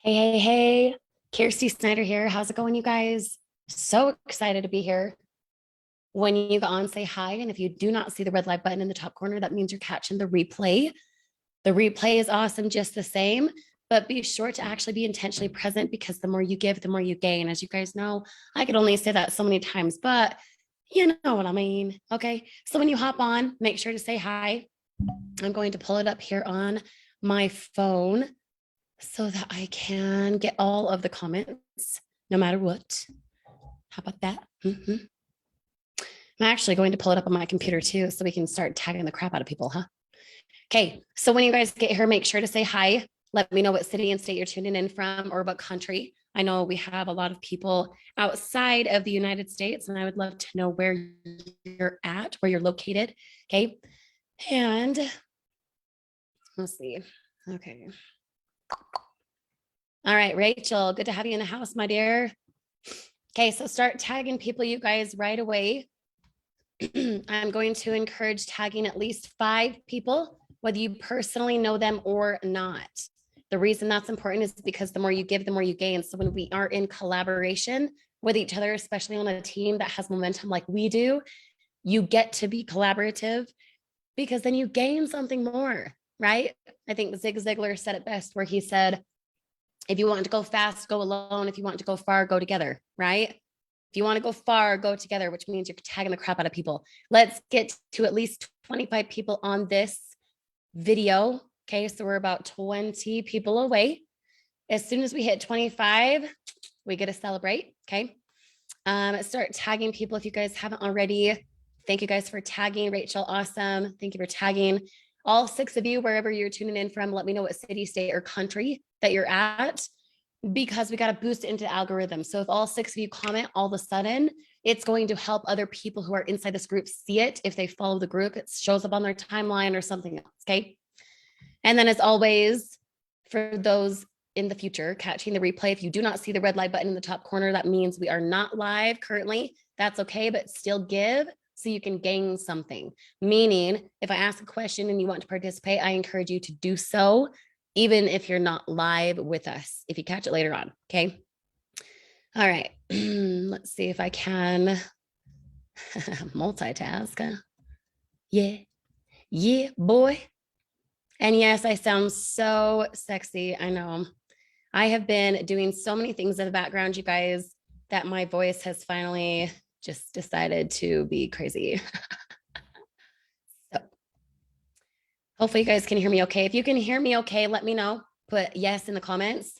Hey, hey, hey, Kirsty Snyder here. How's it going, you guys? So excited to be here. When you go on, say hi. And if you do not see the red light button in the top corner, that means you're catching the replay. The replay is awesome just the same, but be sure to actually be intentionally present because the more you give, the more you gain. As you guys know, I could only say that so many times, but you know what I mean. Okay. So when you hop on, make sure to say hi. I'm going to pull it up here on my phone so that I can get all of the comments no matter what. How about that? I'm actually going to pull it up on my computer too so we can start tagging the crap out of people, huh? Okay, so when you guys get here, make sure to say hi. Let me know what city and state you're tuning in from or what country. I know we have a lot of people outside of the United States, and I would love to know where you're at, where you're located. Okay, and let's see. Okay. All right, Rachel, good to have you in the house, my dear. Okay, so start tagging people, you guys, right away. I'm going to encourage tagging at least 5 people, whether you personally know them or not. The reason that's important is because the more you give, the more you gain. So when we are in collaboration with each other, especially on a team that has momentum like we do, you get to be collaborative because then you gain something more, right? I think Zig Ziglar said it best where he said, if you want to go fast, go alone. If you want to go far, go together, right? If you want to go far, go together, which means you're tagging the crap out of people. Let's get to at least 25 people on this video. Okay, so we're about 20 people away. As soon as we hit 25, we get to celebrate. Okay. Start tagging people if you guys haven't already. Thank you guys for tagging. Rachel, awesome. Thank you for tagging. All 6 of you, wherever you're tuning in from, let me know what city, state, or country that you're at because we got to boost it into the algorithm. So if all 6 of you comment all of a sudden, it's going to help other people who are inside this group see it. If they follow the group, it shows up on their timeline or something else. Okay. And then as always, for those in the future catching the replay, if you do not see the red light button in the top corner, that means we are not live currently. That's okay, but still give so you can gain something. Meaning, if I ask a question and you want to participate, I encourage you to do so, even if you're not live with us, if you catch it later on. Okay. All right. Let's see if I can multitask. Yeah. Yeah, boy. And yes, I sound so sexy. I know. I have been doing so many things in the background, you guys, that my voice has finally just decided to be crazy. So hopefully you guys can hear me okay. If you can hear me okay, let me know. Put yes in the comments.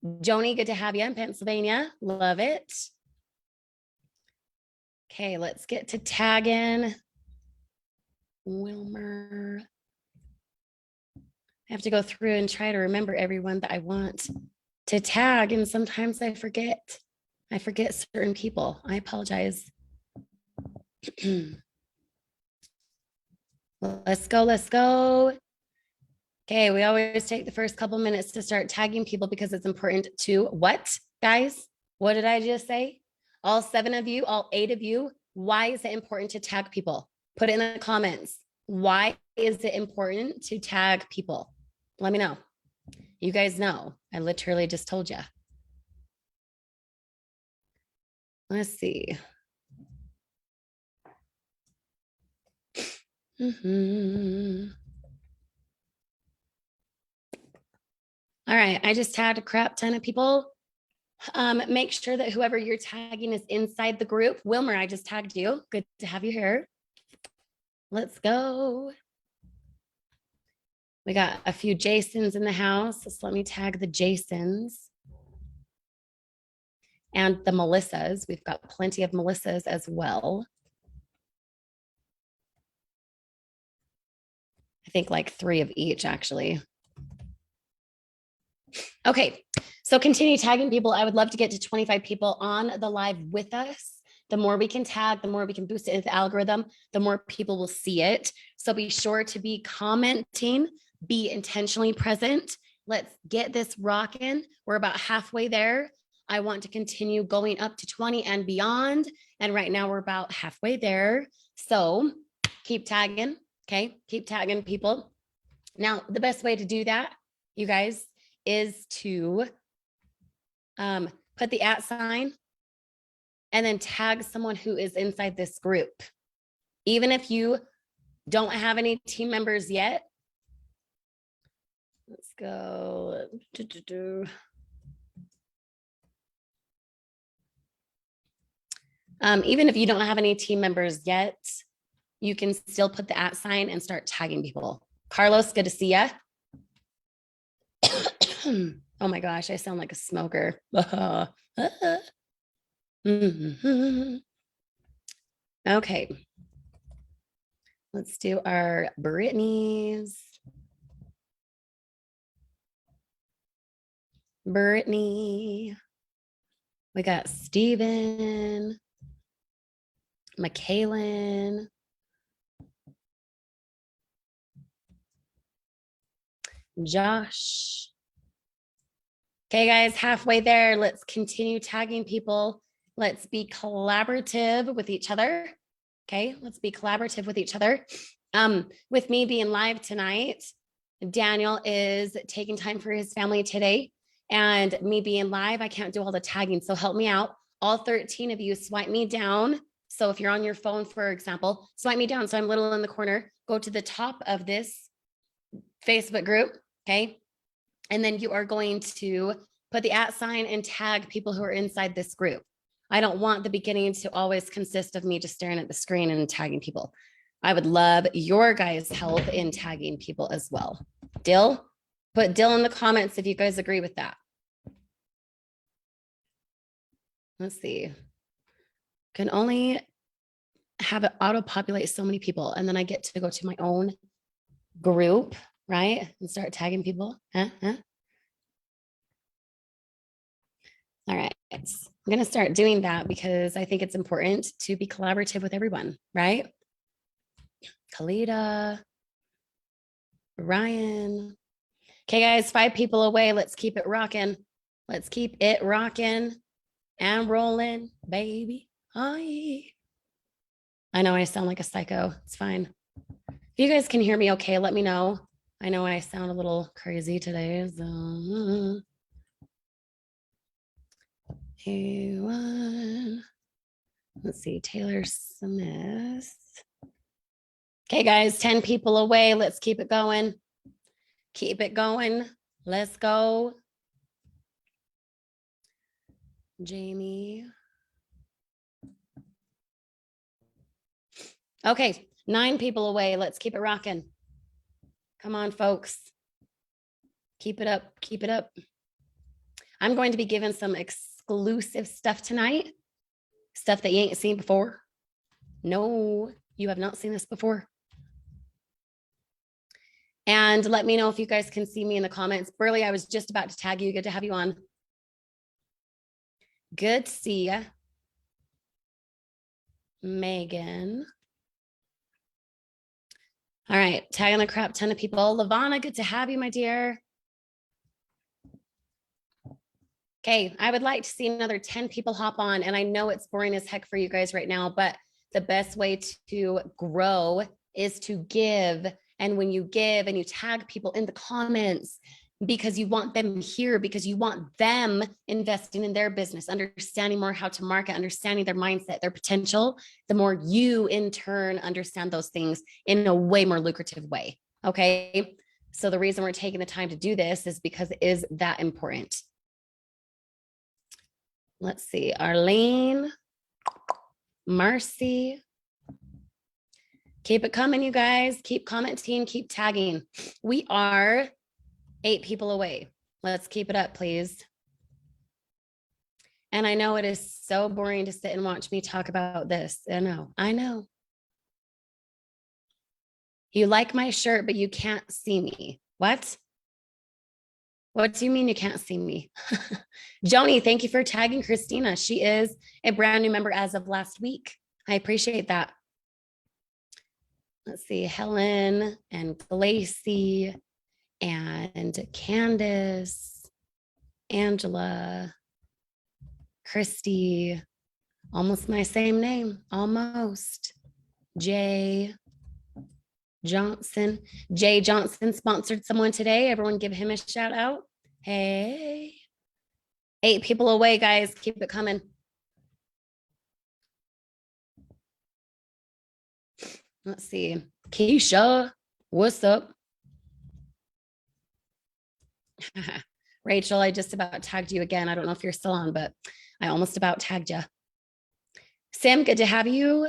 Joni, good to have you in Pennsylvania. Love it. Okay, let's get to tagging. Wilmer. I have to go through and try to remember everyone that I want to tag, and sometimes I forget. I forget certain people. I apologize. Let's go. Let's go. Okay, we always take the first couple minutes to start tagging people because it's important to what, guys? What did I just say? All 7 of you, all 8 of you, why is it important to tag people? Put it in the comments. Why is it important to tag people? Let me know. You guys know. I literally just told you. Let's see. All right, I just tagged a crap ton of people. Make sure that whoever you're tagging is inside the group. Wilmer, I just tagged you. Good to have you here. Let's go. We got a few Jasons in the house. So let me tag the Jasons and the Melissas. We've got plenty of Melissas as well. I think like 3 of each, actually. Okay, so continue tagging people. I would love to get to 25 people on the live with us. The more we can tag, the more we can boost it into the algorithm, the more people will see it. So be sure to be commenting, be intentionally present. Let's get this rocking. We're about halfway there. I want to continue going up to 20 and beyond. And right now we're about halfway there. So keep tagging, okay? Keep tagging people. Now, the best way to do that, you guys, is to put the @ sign and then tag someone who is inside this group. Even if you don't have any team members yet, let's go. Even if you don't have any team members yet, you can still put the @ sign and start tagging people. Carlos, good to see ya. Oh my gosh, I sound like a smoker. Okay. Let's do our Brittany's. Brittany. We got Steven. McKaylin. Josh. Okay, guys, halfway there. Let's continue tagging people. Let's be collaborative with each other. Okay, let's be collaborative with each other. With me being live tonight, Daniel is taking time for his family today. And me being live, I can't do all the tagging. So help me out. All 13 of you swipe me down. So if you're on your phone, for example, swipe me down. So I'm little in the corner. Go to the top of this Facebook group. Okay. And then you are going to put the @ sign and tag people who are inside this group. I don't want the beginning to always consist of me just staring at the screen and tagging people. I would love your guys' help in tagging people as well. Dill, put Dill in the comments if you guys agree with that. Let's see. Can only have it auto-populate so many people, and then I get to go to my own group, right? And start tagging people. All right. I'm going to start doing that because I think it's important to be collaborative with everyone, right? Kalita, Ryan. Okay, guys, 5 people away. Let's keep it rocking. Let's keep it rocking and rolling, baby. Hi. I know I sound like a psycho. It's fine. If you guys can hear me okay, let me know. I know I sound a little crazy today. So... Let's see, Taylor Smith. Okay, guys, 10 people away. Let's keep it going. Keep it going. Let's go. Jamie. Okay, 9 people away. Let's keep it rocking. Come on, folks. Keep it up. Keep it up. I'm going to be giving some exclusive stuff tonight. Stuff that you ain't seen before. No, you have not seen this before. And let me know if you guys can see me in the comments. Burley, I was just about to tag you. Good to have you on. Good to see ya. Megan. All right, tagging a crap ton of people. Lavana, good to have you, my dear. Okay, I would like to see another 10 people hop on, and I know it's boring as heck for you guys right now, but the best way to grow is to give. And when you give and you tag people in the comments, because you want them here, because you want them investing in their business, understanding more how to market, understanding their mindset, their potential, the more you in turn understand those things in a way more lucrative way. Okay. So the reason we're taking the time to do this is because it is that important. Let's see, Arlene, Marcy. Keep it coming, you guys. Keep commenting, keep tagging. We are 8 people away. Let's keep it up, please. And I know it is so boring to sit and watch me talk about this. I know. You like my shirt, but you can't see me. What? What do you mean you can't see me? Joni, thank you for tagging Christina. She is a brand new member as of last week. I appreciate that. Let's see, Helen and Lacey and Candace, Angela, Christy, almost my same name, almost. Jay Johnson. Jay Johnson sponsored someone today. Everyone give him a shout out. Hey. 8 people away, guys. Keep it coming. Let's see. Keisha, what's up? Rachel, I just about tagged you again. I don't know if you're still on, but I almost about tagged you. Sam, good to have you.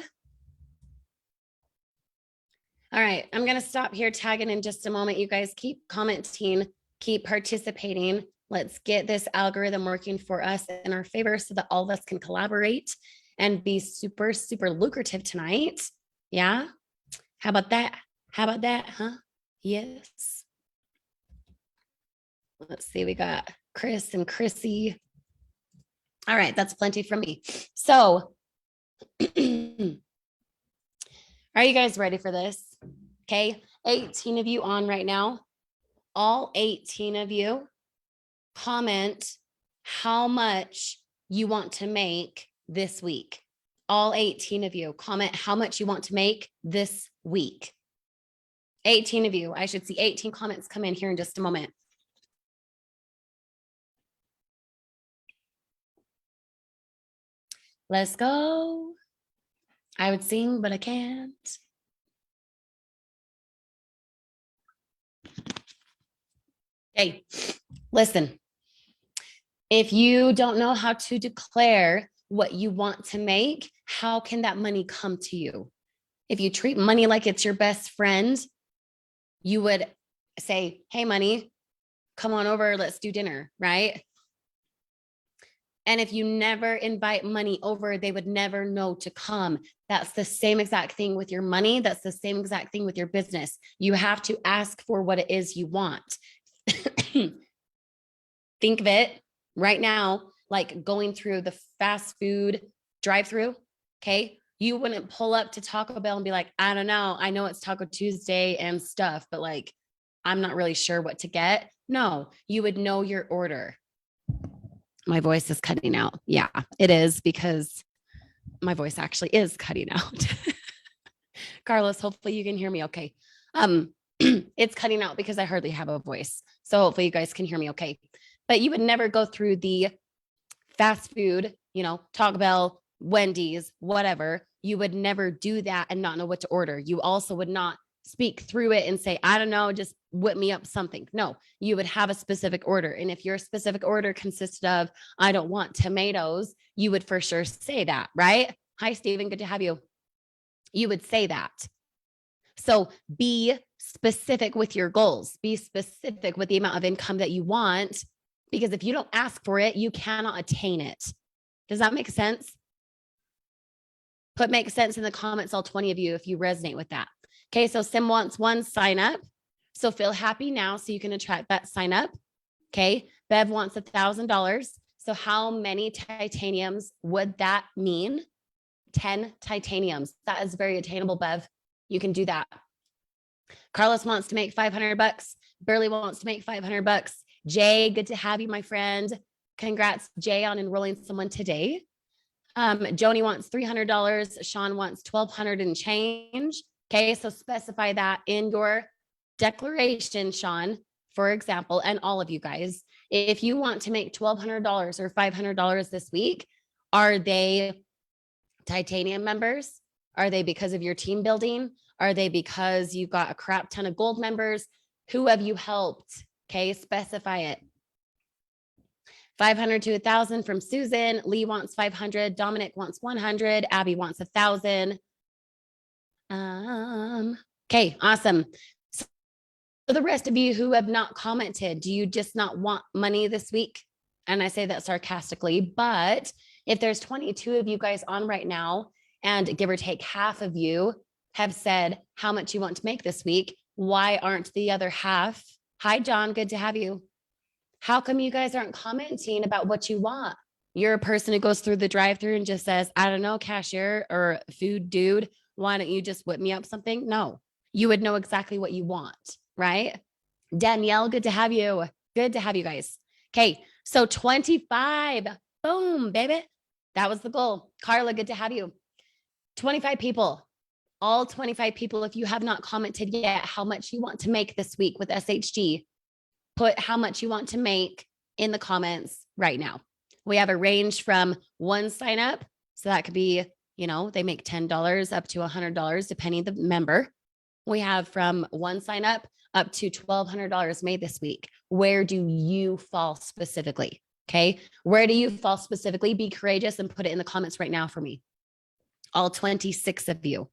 All right, I'm going to stop here tagging in just a moment. You guys keep commenting, keep participating. Let's get this algorithm working for us in our favor so that all of us can collaborate and be super, super lucrative tonight. Yeah. How about that? How about that? Huh? Yes. Let's see. We got Chris and Chrissy. All right. That's plenty from me. So are you guys ready for this? Okay. 18 of you on right now. All 18 of you comment how much you want to make this week. All 18 of you comment how much you want to make this week. 18 of you. I should see 18 comments come in here in just a moment. Let's go. I would sing, but I can't. Hey, listen. If you don't know how to declare what you want to make, how can that money come to you? If you treat money like it's your best friend, you would say, hey, money, come on over, let's do dinner, right? And if you never invite money over, they would never know to come. That's the same exact thing with your money. That's the same exact thing with your business. You have to ask for what it is you want. Think of it right now, like going through the fast food drive-through. Okay. You wouldn't pull up to Taco Bell and be like, I don't know. I know it's Taco Tuesday and stuff, but like, I'm not really sure what to get. No, you would know your order. My voice is cutting out. Yeah, it is because my voice actually is cutting out. Carlos, hopefully you can hear me okay. It's cutting out because I hardly have a voice. So hopefully you guys can hear me okay. But you would never go through the fast food, Taco Bell, Wendy's, whatever. You would never do that and not know what to order. You also would not speak through it and say, I don't know, just whip me up something. No, you would have a specific order. And if your specific order consisted of, I don't want tomatoes, you would for sure say that, right? Hi, Stephen. Good to have you. You would say that. So be specific with your goals. Be specific with the amount of income that you want, because if you don't ask for it, you cannot attain it. Does that make sense? Put make sense in the comments, all 20 of you, if you resonate with that. Okay, so Sim wants one sign up. So feel happy now so you can attract that sign up. Okay, Bev wants $1,000. So how many titaniums would that mean? 10 titaniums. That is very attainable, Bev. You can do that. Carlos wants to make $500. Burley wants to make $500. Jay, good to have you, my friend. Congrats, Jay, on enrolling someone today. Joni wants $300. Sean wants $1,200 and change. Okay, so specify that in your declaration, Sean, for example, and all of you guys. If you want to make $1,200 or $500 this week, are they titanium members? Are they because of your team building? Are they because you got a crap ton of gold members? Who have you helped? Okay, specify it. 500 to 1,000 from Susan. Lee wants 500. Dominic wants 100. Abby wants 1,000. Okay, awesome. So the rest of you who have not commented, do you just not want money this week? And I say that sarcastically, but if there's 22 of you guys on right now, and give or take half of you have said how much you want to make this week, why aren't the other half? Hi, John, good to have you. How come you guys aren't commenting about what you want? You're a person who goes through the drive-through and just says, I don't know, cashier or food dude, why don't you just whip me up something? No, you would know exactly what you want, right? Danielle, good to have you. Good to have you guys. Okay, so 25. Boom, baby. That was the goal. Carla, good to have you. 25 people. All 25 people, if you have not commented yet how much you want to make this week with SHG, put how much you want to make in the comments right now. We have a range from one sign up. So that could be, they make $10 up to $100, depending the member. We have from one sign up to $1,200 made this week. Where do you fall specifically? Okay. Where do you fall specifically? Be courageous and put it in the comments right now for me. All 26 of you.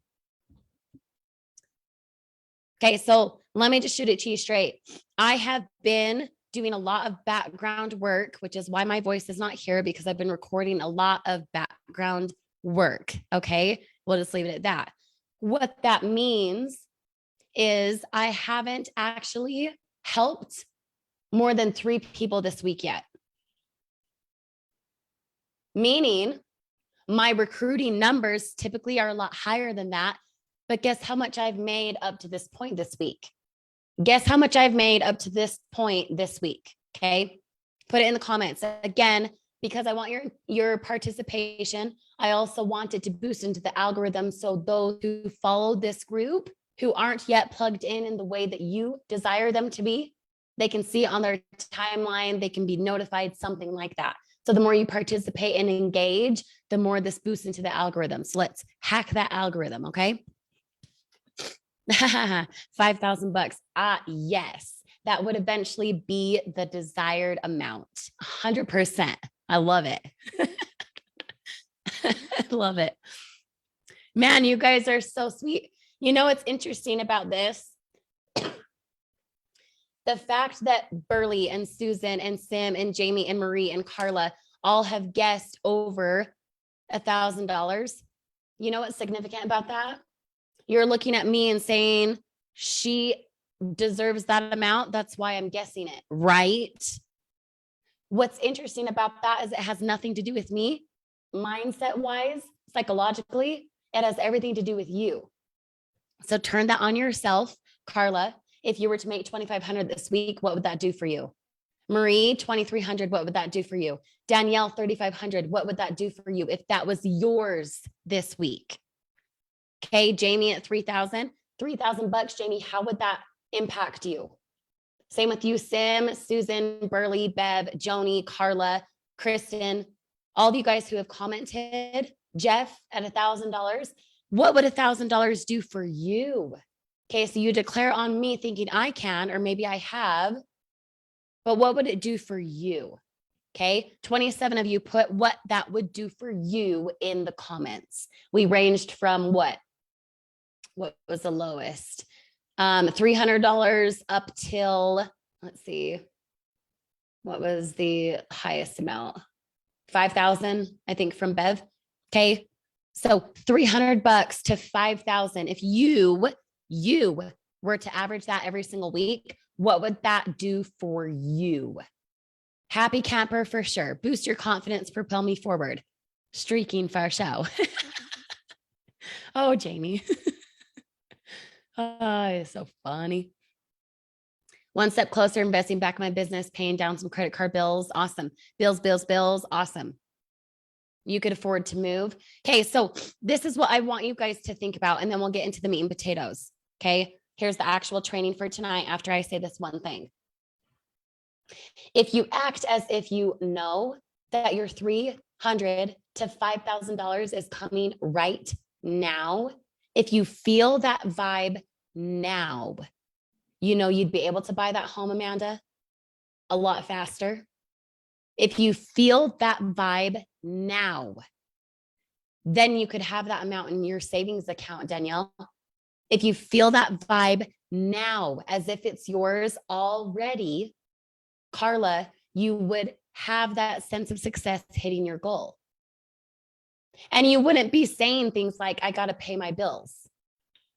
Okay. So let me just shoot it to you straight. I have been doing a lot of background work, which is why my voice is not here, because I've been recording a lot of background work. Okay. We'll just leave it at that. What that means is I haven't actually helped more than 3 people this week yet. Meaning my recruiting numbers typically are a lot higher than that. But guess how much I've made up to this point this week? Guess how much I've made up to this point this week? Okay. Put it in the comments. Again, because I want your participation. I also want it to boost into the algorithm. So those who follow this group, who aren't yet plugged in the way that you desire them to be, they can see on their timeline, they can be notified, something like that. So the more you participate and engage, the more this boosts into the algorithm. So let's hack that algorithm, okay? $5,000. Yes, that would eventually be the desired amount. 100%. I love it. I love it. Man, you guys are so sweet. You know what's interesting about this? The fact that Burley and Susan and Sim and Jamie and Marie and Carla all have guessed over $1,000. You know what's significant about that? You're looking at me and saying she deserves that amount. That's why I'm guessing it, right? What's interesting about that is it has nothing to do with me, mindset wise, psychologically. It has everything to do with you. So turn that on yourself, Carla. If you were to make 2,500 this week, what would that do for you? Marie, 2,300, what would that do for you? Danielle, 3,500, what would that do for you if that was yours this week? Okay, Jamie at 3,000, $3,000, Jamie, how would that impact you? Same with you, Sim, Susan, Burley, Bev, Joni, Carla, Kristen, all of you guys who have commented, Jeff at $1,000. What would $1,000 do for you? Okay, so you declare on me thinking I can, or maybe I have, but what would it do for you? Okay, 27 of you put what that would do for you in the comments. We ranged from what was the lowest? $300 up till, let's see, what was the highest amount? 5,000, I think, from Bev. Okay, so $300 to 5,000. If you were to average that every single week, what would that do for you? Happy camper for sure. Boost your confidence, propel me forward. Streaking for show. Oh, Jamie. Oh, it's so funny. One step closer, investing back in my business, paying down some credit card bills. Awesome. Bills. Awesome. You could afford to move. Okay, so this is what I want you guys to think about, and then we'll get into the meat and potatoes. Okay, here's the actual training for tonight after I say this one thing. If you act as if you know that your $300 to $5,000 is coming right now, if you feel that vibe now, you know you'd be able to buy that home, Amanda, a lot faster. If you feel that vibe now, then you could have that amount in your savings account, Danielle. If you feel that vibe now, as if it's yours already, Carla, you would have that sense of success hitting your goal. And you wouldn't be saying things like, I got to pay my bills.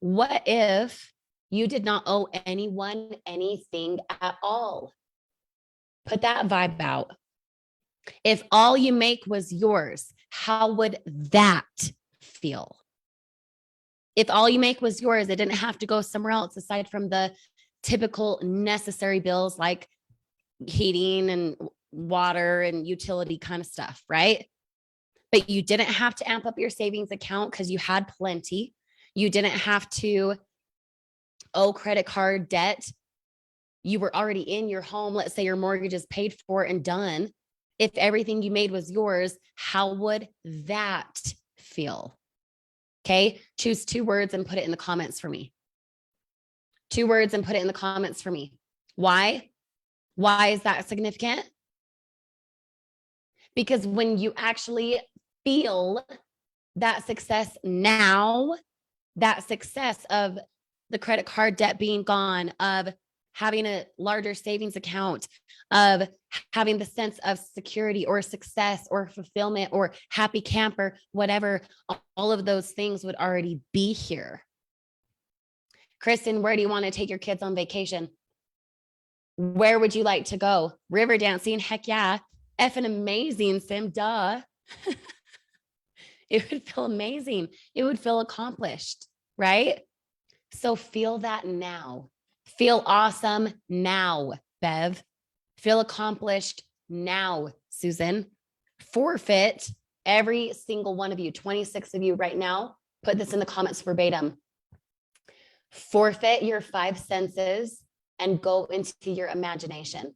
What if you did not owe anyone anything at all? Put that vibe out. If all you make was yours, how would that feel? If all you make was yours, it didn't have to go somewhere else aside from the typical necessary bills like heating and water and utility kind of stuff, right? But you didn't have to amp up your savings account because you had plenty. You didn't have to owe credit card debt. You were already in your home. Let's say your mortgage is paid for and done. If everything you made was yours, how would that feel? Okay. Choose 2 words and put it in the comments for me. 2 words and put it in the comments for me. Why? Why is that significant? Because when you actually feel that success now, that success of the credit card debt being gone, of having a larger savings account, of having the sense of security or success or fulfillment or happy camper, whatever, all of those things would already be here. Kristen, where do you want to take your kids on vacation? Where would you like to go? River dancing? Heck yeah. Effing amazing, Sim, duh. It would feel amazing. It would feel accomplished, right? So feel that now. Feel awesome now, Bev. Feel accomplished now, Susan. Forfeit, every single one of you, 26 of you right now, put this in the comments verbatim. Forfeit your 5 senses and go into your imagination.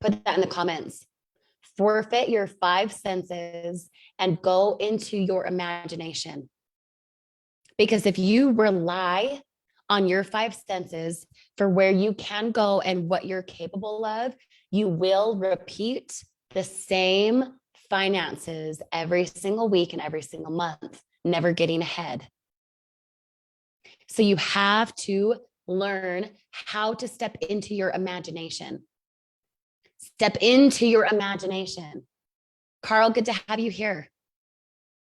Put that in the comments. Forfeit your 5 senses and go into your imagination. Because if you rely on your 5 senses for where you can go and what you're capable of, you will repeat the same finances every single week and every single month, never getting ahead. So you have to learn how to step into your imagination. Step into your imagination. Carl, good to have you here.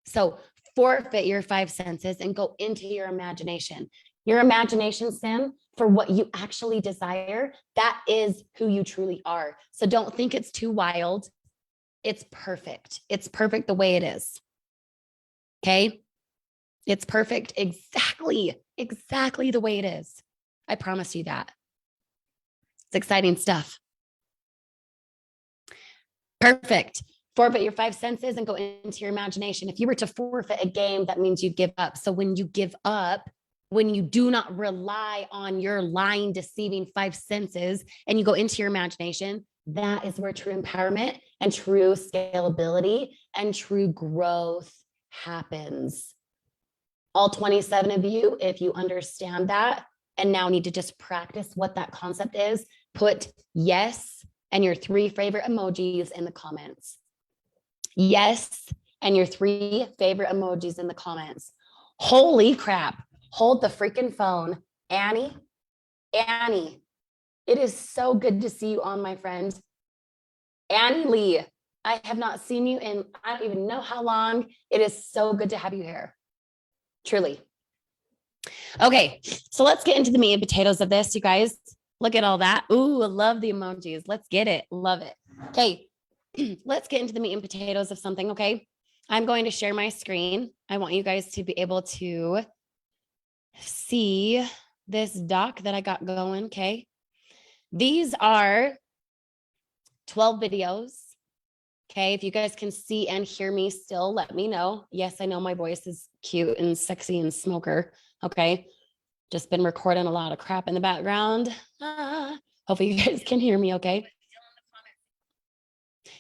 So forfeit your 5 senses and go into your imagination. Your imagination, Sim, for what you actually desire, that is who you truly are. So don't think it's too wild. It's perfect. It's perfect the way it is. Okay? It's perfect exactly the way it is. I promise you that. It's exciting stuff. Perfect. Forfeit your 5 senses and go into your imagination. If you were to forfeit a game, that means you give up. So when you give up, when you do not rely on your lying, deceiving 5 senses and you go into your imagination, that is where true empowerment and true scalability and true growth happens. All 27 of you, if you understand that and now need to just practice what that concept is, put yes and your 3 favorite emojis in the comments. Yes and your 3 favorite emojis in the comments. Holy crap. Hold the freaking phone. Annie, it is so good to see you on, my friend. Annie Lee, I have not seen you in, I don't even know how long. It is so good to have you here. Truly. Okay, so let's get into the meat and potatoes of this, you guys. Look at all that. Ooh, I love the emojis. Let's get it. Love it. Okay, let's get into the meat and potatoes of something, okay? I'm going to share my screen. I want you guys to be able to see this doc that I got going, okay? These are 12 videos, okay? If you guys can see and hear me still, let me know. Yes, I know my voice is cute and sexy and smoker, okay? Just been recording a lot of crap in the background. Hopefully you guys can hear me, okay?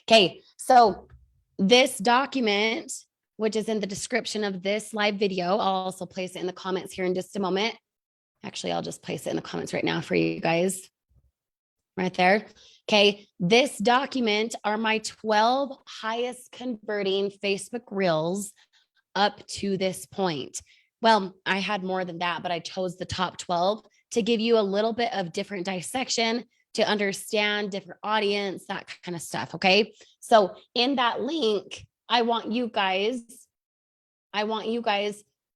Okay, so this document, which is in the description of this live video, I'll also place it in the comments here in just a moment. Actually, I'll just place it in the comments right now for you guys. Right there. Okay, this document are my 12 highest converting Facebook Reels up to this point. Well, I had more than that, but I chose the top 12 to give you a little bit of different dissection to understand different audience, that kind of stuff. Okay. So in that link, I want you guys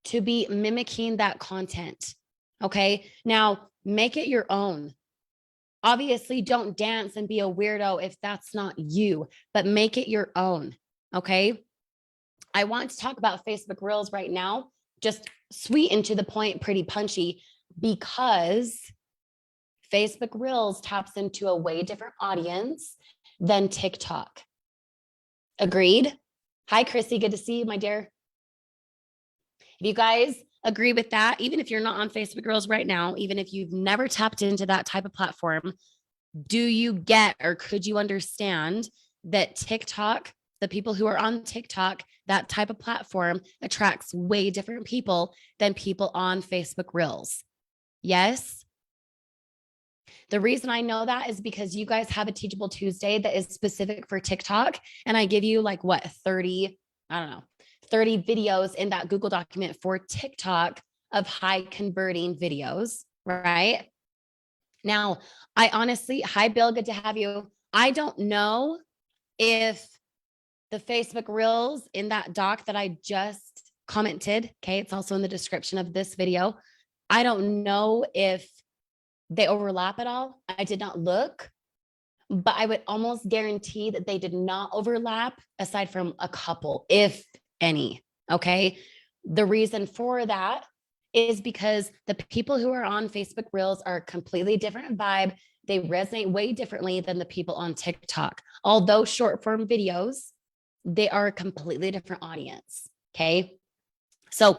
to be mimicking that content. Okay. Now make it your own. Obviously, don't dance and be a weirdo if that's not you, but make it your own. Okay. I want to talk about Facebook Reels right now, just sweet and to the point, pretty punchy, because Facebook Reels taps into a way different audience than TikTok. Agreed? Hi, Chrissy. Good to see you, my dear. If you guys agree with that, even if you're not on Facebook Reels right now, even if you've never tapped into that type of platform, do you get or could you understand that TikTok, the people who are on TikTok, that type of platform attracts way different people than people on Facebook Reels. Yes. The reason I know that is because you guys have a Teachable Tuesday that is specific for TikTok. And I give you like what, 30, I don't know, 30 videos in that Google document for TikTok of high converting videos, right? Now, I honestly, hi, Bill, good to have you. I don't know if the Facebook Reels in that doc that I just commented, okay, it's also in the description of this video. I don't know if they overlap at all. I did not look, but I would almost guarantee that they did not overlap aside from a couple, if any. Okay. The reason for that is because the people who are on Facebook Reels are a completely different vibe. They resonate way differently than the people on TikTok. Although short form videos, they are a completely different audience. Okay. So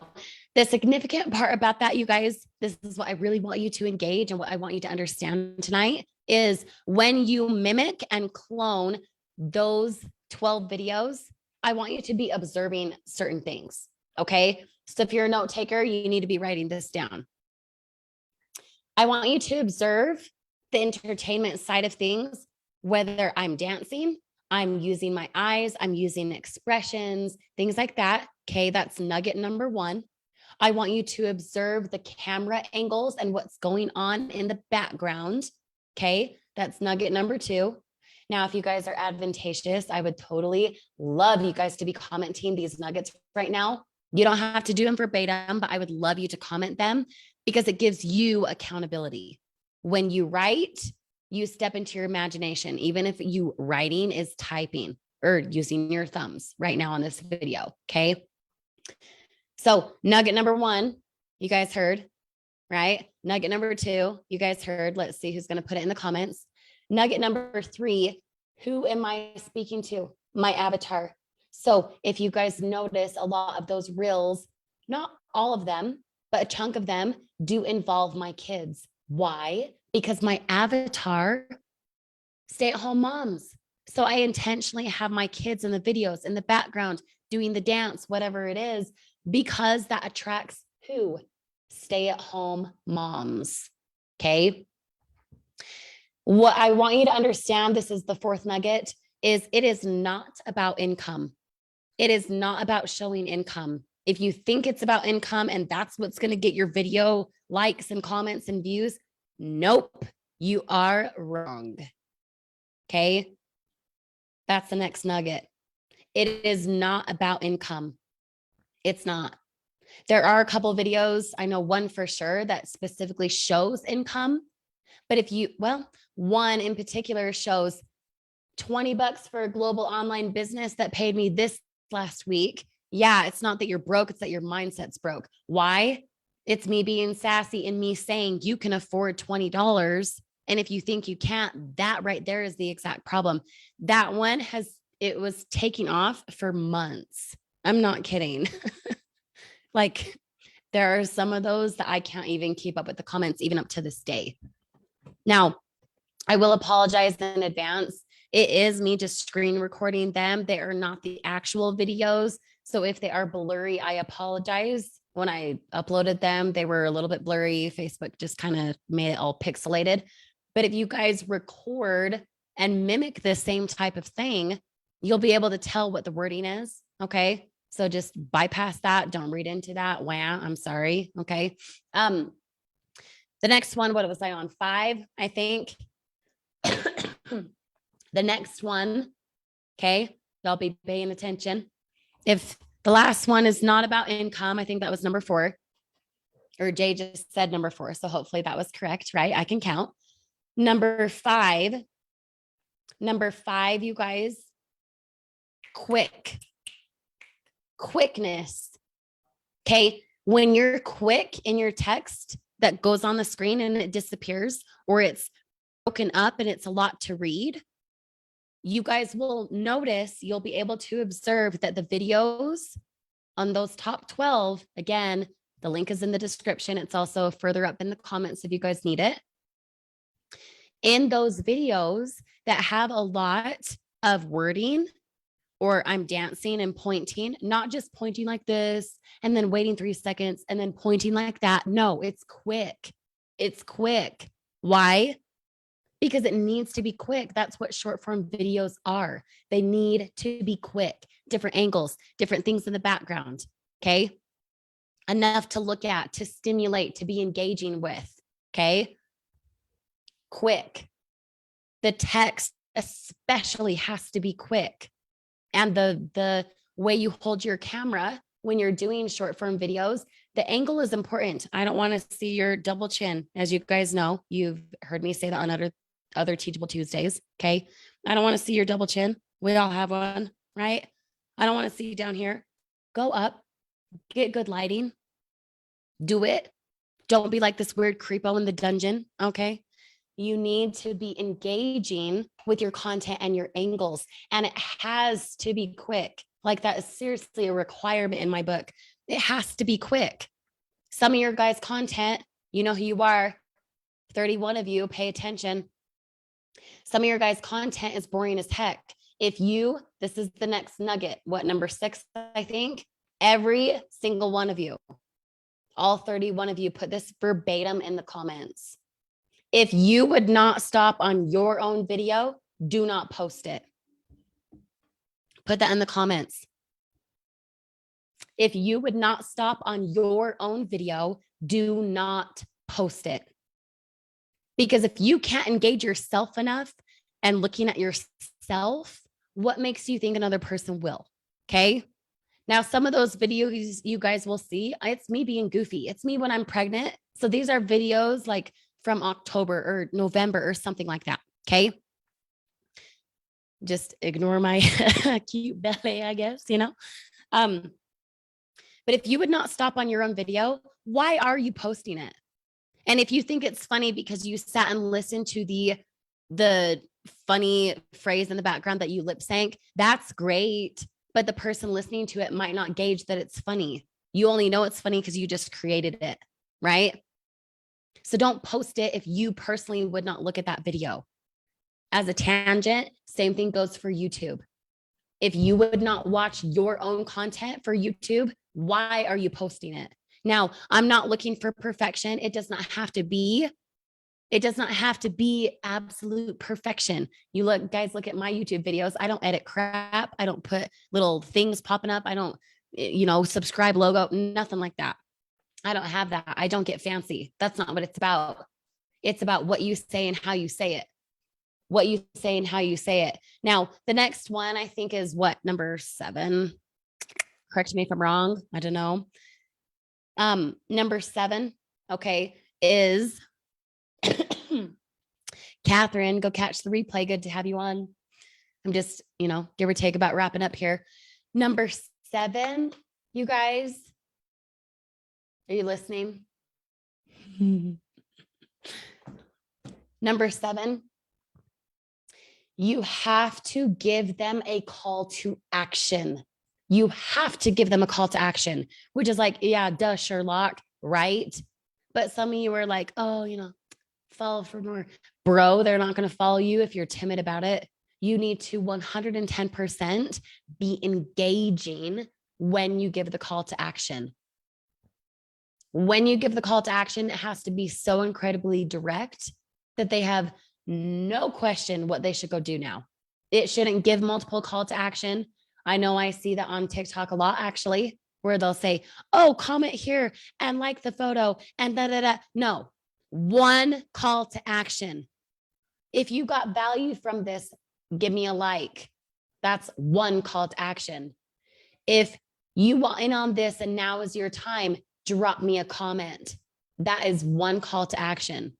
the significant part about that, you guys, this is what I really want you to engage and what I want you to understand tonight is when you mimic and clone those 12 videos, I want you to be observing certain things. Okay. So if you're a note taker, you need to be writing this down. I want you to observe the entertainment side of things, whether I'm dancing, I'm using my eyes, I'm using expressions, things like that. Okay. That's nugget number one. I want you to observe the camera angles and what's going on in the background. Okay. That's nugget number two. Now, if you guys are advantageous, I would totally love you guys to be commenting these nuggets right now. You don't have to do them verbatim, but I would love you to comment them because it gives you accountability. When you write, you step into your imagination, even if you writing is typing or using your thumbs right now on this video. Okay. So nugget number one, you guys heard, right? Nugget number two, you guys heard. Let's see who's going to put it in the comments. Nugget number three, who am I speaking to? My avatar. So if you guys notice, a lot of those reels, not all of them, but a chunk of them do involve my kids. Why? Because my avatar, stay-at-home moms. So I intentionally have my kids in the videos in the background doing the dance, whatever it is, because that attracts who? Stay-at-home moms. Okay. What I want you to understand, this is the fourth nugget, is it is not about income. It is not about showing income. If you think it's about income and that's what's going to get your video likes and comments and views, nope, you are wrong. Okay. That's the next nugget. It is not about income. It's not. There are a couple of videos, I know one for sure that specifically shows income. But if you, well, one in particular shows $20 for a global online business that paid me this last week. Yeah, it's not that you're broke, it's that your mindset's broke. Why? It's me being sassy and me saying you can afford $20. And if you think you can't, that right there is the exact problem. That one it was taking off for months. I'm not kidding. Like there are some of those that I can't even keep up with the comments, even up to this day. Now, I will apologize in advance. It is me just screen recording them. They are not the actual videos. So if they are blurry, I apologize. When I uploaded them, they were a little bit blurry. Facebook just kind of made it all pixelated. But if you guys record and mimic the same type of thing, you'll be able to tell what the wording is. Okay. So just bypass that. Don't read into that. Wow. I'm sorry. Okay. The next one, what was I on? 5, I think. The next one, okay, y'all be paying attention. If the last one is not about income, I think that was number 4, or Jay just said number 4. So hopefully that was correct, right? I can count. Number 5, you guys, quickness. Okay. When you're quick in your text that goes on the screen and it disappears, or it's broken up and it's a lot to read, you guys will notice, you'll be able to observe that the videos on those top 12, again, the link is in the description. It's also further up in the comments if you guys need it. In those videos that have a lot of wording, or I'm dancing and pointing, not just pointing like this and then waiting 3 seconds and then pointing like that. No, it's quick. It's quick. Why? Because it needs to be quick. That's what short form videos are. They need to be quick, different angles, different things in the background. Okay. Enough to look at, to stimulate, to be engaging with. Okay. Quick. The text especially has to be quick. And the way you hold your camera when you're doing short form videos, the angle is important. I don't want to see your double chin. As you guys know, you've heard me say that on other Teachable Tuesdays. Okay. I don't want to see your double chin. We all have one, right? I don't want to see down here. Go up, get good lighting, do it. Don't be like this weird creepo in the dungeon. Okay. You need to be engaging with your content and your angles, and it has to be quick. Like, that is seriously a requirement in my book. It has to be quick. Some of your guys' content, you know who you are, 31 of you, pay attention. Some of your guys' content is boring as heck. This is the next nugget, what, number 6, I think? Every single one of you, all 31 of you, put this verbatim in the comments. If you would not stop on your own video, do not post it. Put that in the comments. If you would not stop on your own video, do not post it. Because if you can't engage yourself enough and looking at yourself, what makes you think another person will? Okay. Now, some of those videos you guys will see, it's me being goofy. It's me when I'm pregnant. So these are videos like from October or November or something like that. Okay. Just ignore my cute belly, I guess, you know? But if you would not stop on your own video, why are you posting it? And if you think it's funny because you sat and listened to the funny phrase in the background that you lip sync, that's great. But the person listening to it might not gauge that it's funny. You only know it's funny because you just created it, right? So don't post it if you personally would not look at that video. As a tangent, same thing goes for YouTube. If you would not watch your own content for YouTube, why are you posting it? Now, I'm not looking for perfection. It does not have to be absolute perfection. Guys, look at my YouTube videos. I don't edit crap. I don't put little things popping up. I don't, subscribe logo, nothing like that. I don't have that. I don't get fancy. That's not what it's about. It's about what you say and how you say it. What you say and how you say it. Now, the next one I think is what, number 7? Correct me if I'm wrong. I don't know. Number 7, okay, is Catherine, go catch the replay. Good to have you on. I'm just, give or take about wrapping up here. Number 7, you guys, are you listening? Number 7, you have to give them a call to action. You have to give them a call to action, which is like, yeah, duh, Sherlock, right? But some of you are like, oh, follow for more. Bro, they're not going to follow you if you're timid about it. You need to 110% be engaging when you give the call to action. When you give the call to action, it has to be so incredibly direct that they have no question what they should go do now. It shouldn't give multiple call to action. I know I see that on TikTok a lot, actually, where they'll say, oh, comment here and like the photo and da, da, da. No, one call to action. If you got value from this, give me a like. That's one call to action. If you want in on this and now is your time, drop me a comment. That is one call to action.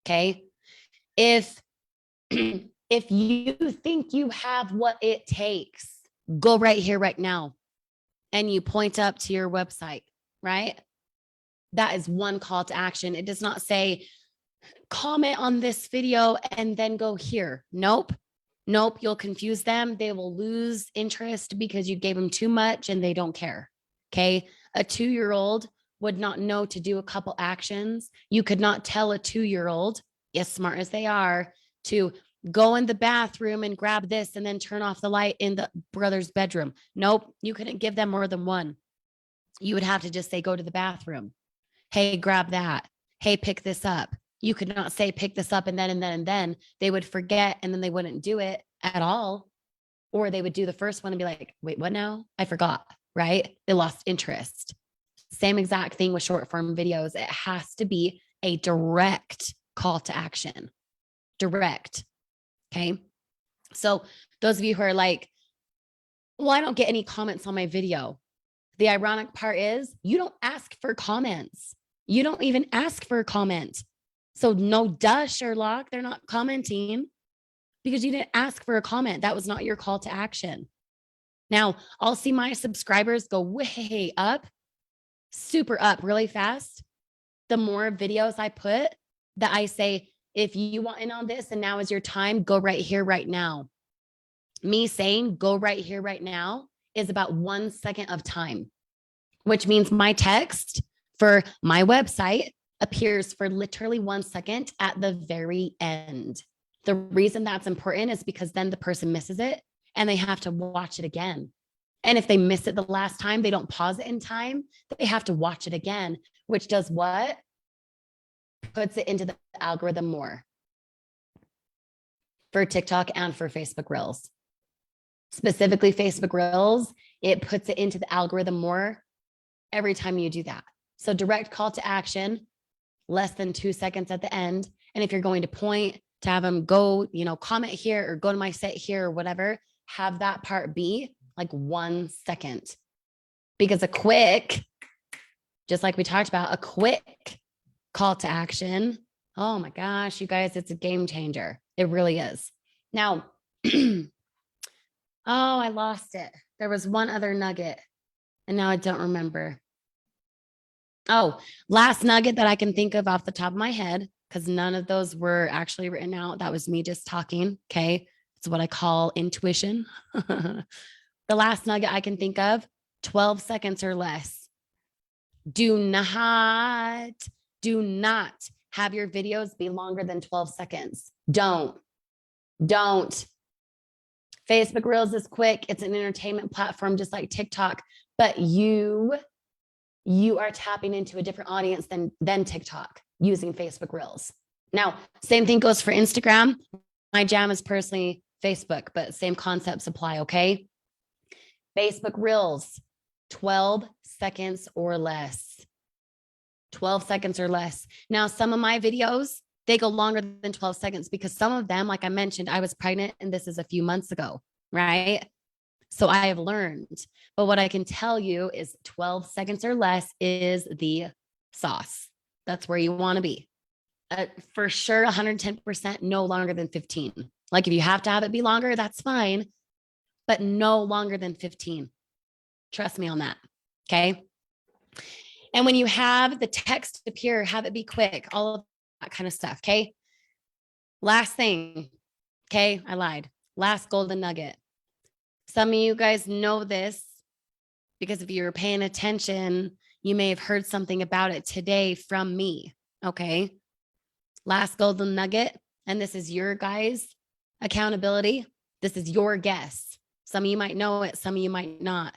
Okay. If you think you have what it takes, go right here, right now. And you point up to your website, right? That is one call to action. It does not say, comment on this video and then go here. Nope. You'll confuse them. They will lose interest because you gave them too much and they don't care. Okay. A 2-year-old would not know to do a couple actions. You could not tell a 2-year-old, as smart as they are, to Go in the bathroom and grab this and then turn off the light in the brother's bedroom. Nope, you couldn't give them more than one. You would have to just say, go to the bathroom. Hey, grab that. Hey, pick this up. You could not say, pick this up and then, and then, and then. They would forget and then they wouldn't do it at all. Or they would do the first one and be like, wait, what now? I forgot, right? They lost interest. Same exact thing with short form videos. It has to be a direct call to action. Direct. Okay. So those of you who are like, well, I don't get any comments on my video. The ironic part is you don't ask for comments. You don't even ask for a comment. So no duh, Sherlock, they're not commenting because you didn't ask for a comment. That was not your call to action. Now I'll see my subscribers go way up, super up really fast. The more videos I put that I say, if you want in on this and now is your time, go right here, right now. Me saying go right here, right now is about 1 second of time, which means my text for my website appears for literally 1 second at the very end. The reason that's important is because then the person misses it and they have to watch it again. And if they miss it the last time, they don't pause it in time, they have to watch it again, which does what? Puts it into the algorithm more for TikTok and for Facebook Reels. Specifically Facebook Reels, it puts it into the algorithm more every time you do that. So direct call to action, less than 2 seconds at the end. And if you're going to point to have them go, comment here or go to my set here or whatever, have that part be like 1 second. Because a quick, just like we talked about, a quick call to action, oh my gosh, you guys, it's a game changer. It really is. Now, oh, I lost it. There was one other nugget and now I don't remember. Oh, last nugget that I can think of off the top of my head, because none of those were actually written out. That was me just talking. Okay. It's what I call intuition. The last nugget I can think of, 12 seconds or less. Do not have your videos be longer than 12 seconds. Don't. Facebook Reels is quick. It's an entertainment platform, just like TikTok, but you are tapping into a different audience than TikTok using Facebook Reels. Now, same thing goes for Instagram. My jam is personally Facebook, but same concepts apply, okay? Facebook Reels, 12 seconds or less. 12 seconds or less. Now, some of my videos, they go longer than 12 seconds because some of them, like I mentioned, I was pregnant and this is a few months ago, right? So I have learned, but what I can tell you is 12 seconds or less is the sauce. That's where you want to be. For sure, 110% no longer than 15. Like if you have to have it be longer, that's fine, but no longer than 15. Trust me on that. Okay. And when you have the text appear, have it be quick, all of that kind of stuff. Okay. Last thing. Okay. I lied. Last golden nugget. Some of you guys know this because if you were paying attention, you may have heard something about it today from me. Okay. Last golden nugget. And this is your guys' accountability. This is your guess. Some of you might know it. Some of you might not.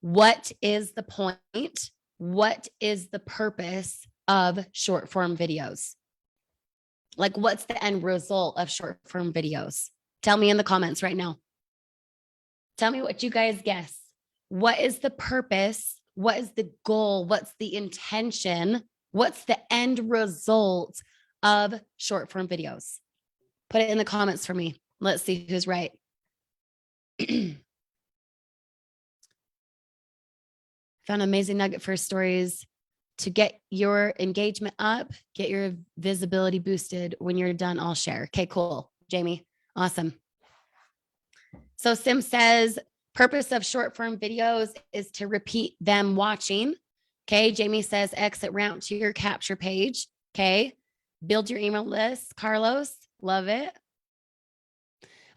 What is the point? What is the purpose of short form videos? Like, what's the end result of short form videos? Tell me in the comments right now. Tell me what you guys guess. What is the purpose? What is the goal? What's the intention? What's the end result of short form videos? Put it in the comments for me. Let's see who's right. Found an amazing nugget for stories to get your engagement up, get your visibility boosted. When you're done, I'll share. Okay, cool. Jamie, awesome. So Sim says, purpose of short form videos is to repeat them watching. Okay, Jamie says, exit route to your capture page. Okay, build your email list. Carlos, love it.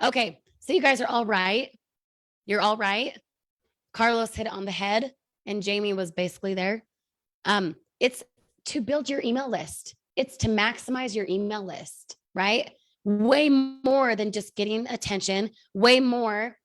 Okay, so you guys are all right. You're all right. Carlos hit it on the head and Jamie was basically there. It's to build your email list. It's to maximize your email list, right? way more than just getting attention, way more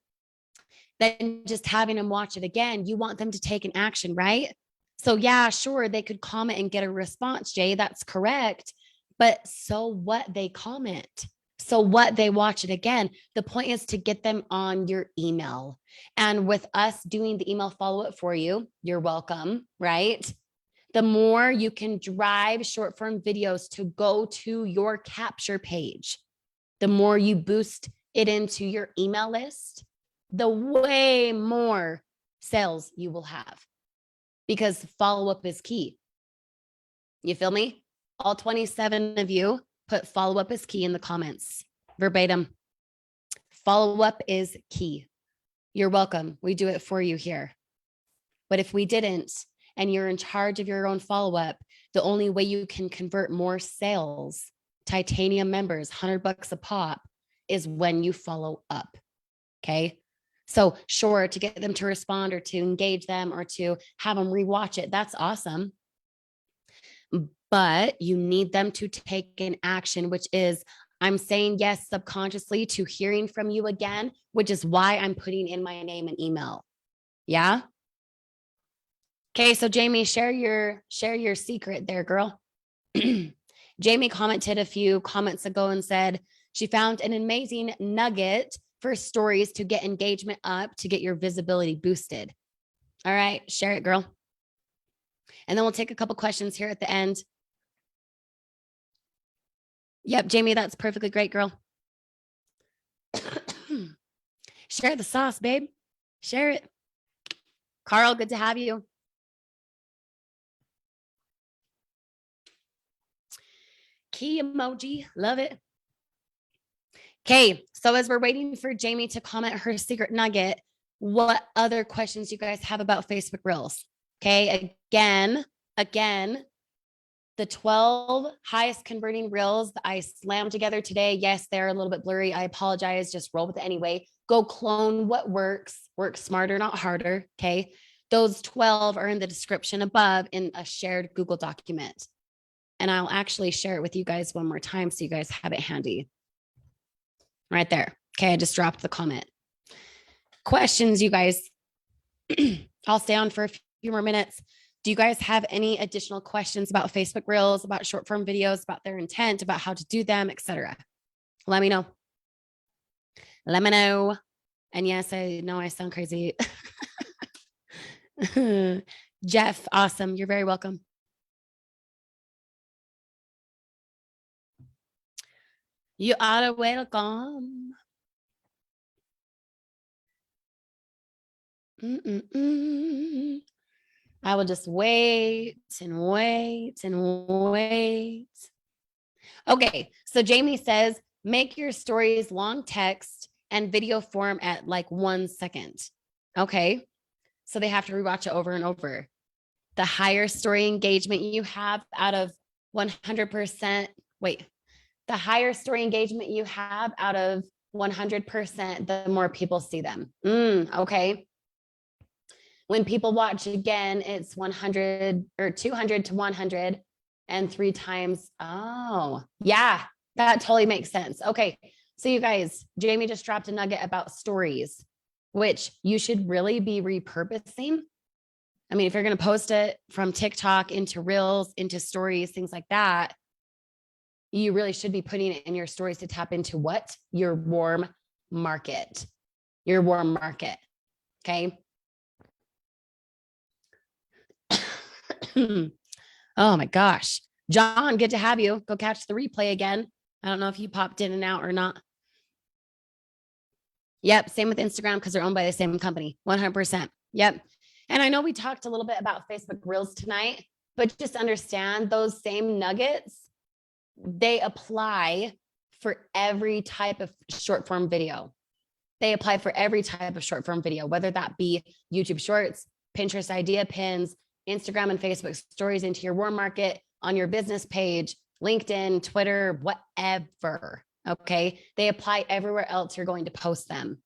than just having them watch it again. You want them to take an action, right? So, yeah, sure, they could comment and get a response, Jay. That's correct. But so what they comment? So what they watch it again? The point is to get them on your email. And with us doing the email follow up for you, you're welcome, right? The more you can drive short form videos to go to your capture page, the more you boost it into your email list, the way more sales you will have, because follow up is key. You feel me? All 27 of you put follow up is key in the comments, verbatim. Follow up is key. You're welcome. We do it for you here. But if we didn't, and you're in charge of your own follow up, the only way you can convert more sales, Titanium members, $100 a pop, is when you follow up. Okay. So, sure, to get them to respond or to engage them or to have them rewatch it, that's awesome. But you need them to take an action, which is I'm saying yes subconsciously to hearing from you again, which is why I'm putting in my name and email. Yeah. Okay, so Jamie, share your secret there, girl. Jamie commented a few comments ago and said she found an amazing nugget for stories to get engagement up, to get your visibility boosted. All right, share it, girl. And then we'll take a couple questions here at the end. Yep, Jamie, that's perfectly great, girl. Share the sauce, babe. Share it. Carl, good to have you. Key emoji, love it. Okay, so as we're waiting for Jamie to comment her secret nugget, what other questions you guys have about Facebook Reels? Okay, again, the 12 highest converting reels that I slammed together today. Yes, they're a little bit blurry. I apologize. Just roll with it anyway. Go clone what works. Work smarter, not harder. Okay. Those 12 are in the description above in a shared Google document. And I'll actually share it with you guys one more time so you guys have it handy. Right there. Okay. I just dropped the comment. Questions, you guys. I'll stay on for a few more minutes. Do you guys have any additional questions about Facebook Reels, about short form videos, about their intent, about how to do them, etc.? Let me know. Let me know. And yes, I know I sound crazy. Jeff, awesome. You're very welcome. You are welcome. I will just wait and wait and wait. Okay, so Jamie says, make your stories long text and video form at like 1 second. Okay, so they have to rewatch it over and over. The higher story engagement you have out of 100%, the higher story engagement you have out of 100%, the more people see them. Okay. When people watch again, it's 100 or 200 to 100 and 3 times. Oh, yeah, that totally makes sense. Okay. So you guys, Jamie just dropped a nugget about stories, which you should really be repurposing. I mean, if you're going to post it from TikTok into Reels, into stories, things like that, you really should be putting it in your stories to tap into what? Your warm market. Your warm market. Okay. Oh my gosh. John, good to have you. Go catch the replay again. I don't know if you popped in and out or not. Yep. Same with Instagram because they're owned by the same company. 100%. Yep. And I know we talked a little bit about Facebook Reels tonight, but just understand those same nuggets, they apply for every type of short form video. They apply for every type of short form video, whether that be YouTube Shorts, Pinterest idea pins, Instagram and Facebook stories into your warm market, on your business page, LinkedIn, Twitter, whatever. Okay. They apply everywhere else you're going to post them.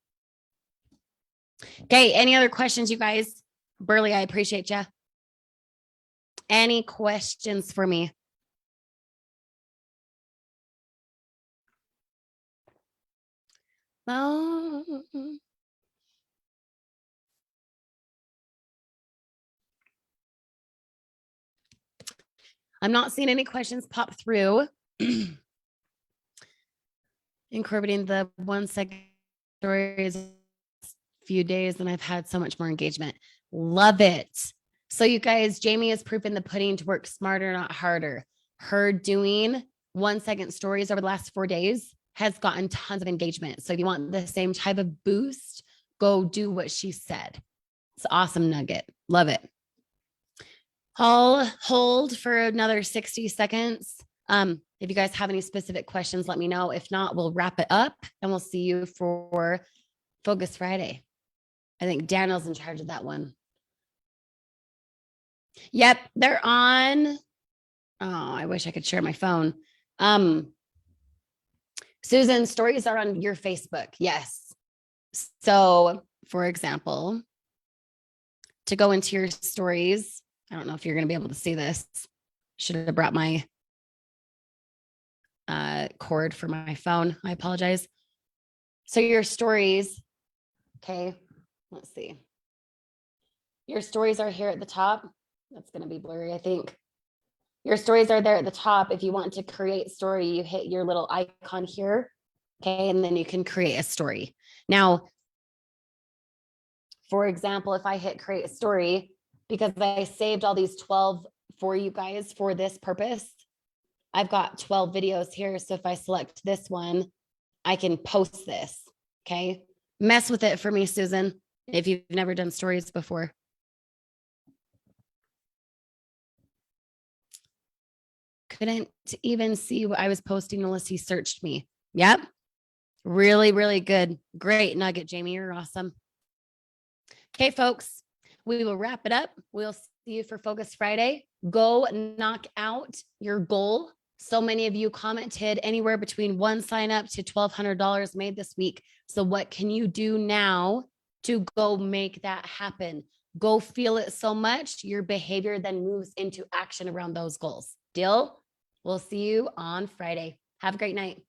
Okay. Any other questions, you guys? Burley, I appreciate you. Any questions for me? Oh. I'm not seeing any questions pop through. Incorporating the 1 second stories few days, and I've had so much more engagement. Love it. So you guys, Jamie is proof in the pudding to work smarter, not harder. Her doing 1 second stories over the last 4 days has gotten tons of engagement. So if you want the same type of boost, go do what she said. It's an awesome nugget. Love it. I'll hold for another 60 seconds. If you guys have any specific questions, let me know. If not, we'll wrap it up and we'll see you for Focus Friday. I think Daniel's in charge of that one. Yep, they're on. Oh, I wish I could share my phone. Susan, stories are on your Facebook. Yes. So, for example, to go into your stories, I don't know if you're going to be able to see this. Should have brought my cord for my phone. I apologize. So your stories, okay, let's see. Your stories are here at the top. That's going to be blurry, I think. Your stories are there at the top. If you want to create story, you hit your little icon here, okay, and then you can create a story. Now, for example, if I hit create a story, because I saved all these 12 for you guys for this purpose, I've got 12 videos here. So if I select this one, I can post this, okay? Mess with it for me, Susan, if you've never done stories before. Couldn't even see what I was posting unless he searched me. Yep. Really, really good. Great nugget, Jamie. You're awesome. Okay, folks, we will wrap it up. We'll see you for Focus Friday. Go knock out your goal. So many of you commented anywhere between one sign up to $1,200 made this week. So what can you do now to go make that happen? Go feel it so much, your behavior then moves into action around those goals. Deal? We'll see you on Friday. Have a great night.